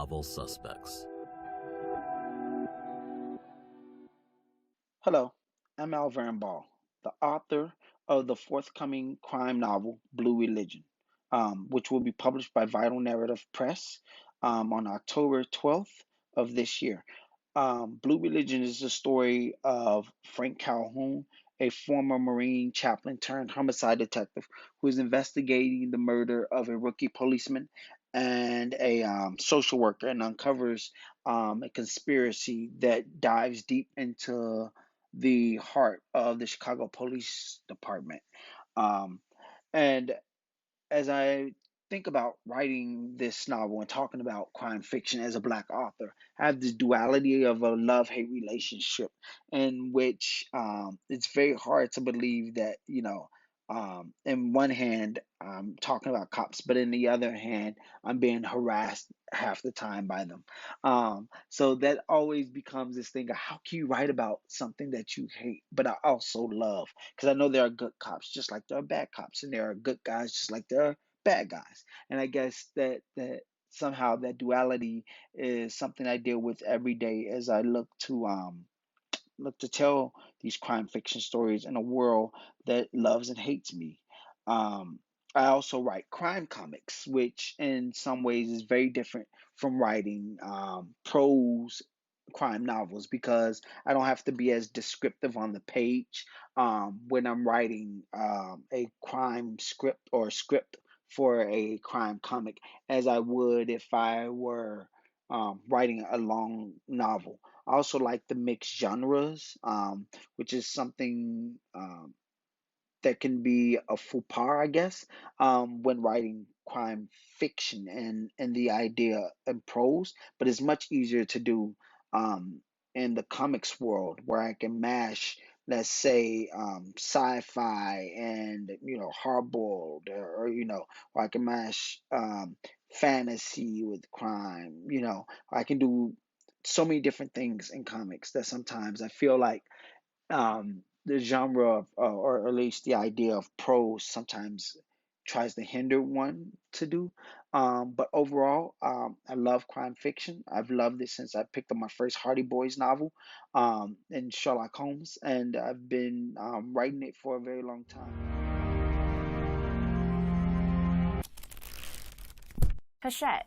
novel suspects. Hello, I'm Alverne, the author of the forthcoming crime novel Blue Religion, which will be published by Vital Narrative Press on October 12th of this year. Blue Religion is the story of Frank Calhoun, a former Marine chaplain turned homicide detective who is investigating the murder of a rookie policeman and a social worker, and uncovers a conspiracy that dives deep into the heart of the Chicago Police Department. Um, and as I think about writing this novel and talking about crime fiction as a Black author, I have this duality of a love hate relationship in which it's very hard to believe that, in one hand, I'm talking about cops, but in the other hand, I'm being harassed half the time by them. So that always becomes this thing of how can you write about something that you hate, but I also love? Because I know there are good cops just like there are bad cops, and there are good guys just like there are bad guys. And I guess that somehow that duality is something I deal with every day as I look to tell these crime fiction stories in a world that loves and hates me. Um, I also write crime comics, which in some ways is very different from writing prose crime novels because I don't have to be as descriptive on the page when I'm writing a crime script or script for a crime comic as I would if I were writing a long novel. I also like the mixed genres, which is something that can be a faux pas, I guess, when writing crime fiction and the idea in prose. But it's much easier to do in the comics world where I can mash, let's say, sci-fi and hardboiled, or I can mash fantasy with crime. I can do so many different things in comics that sometimes I feel like the genre of, or at least the idea of prose sometimes tries to hinder one to do. But overall, I love crime fiction. I've loved it since I picked up my first Hardy Boys novel in Sherlock Holmes, and I've been writing it for a very long time. Hachette,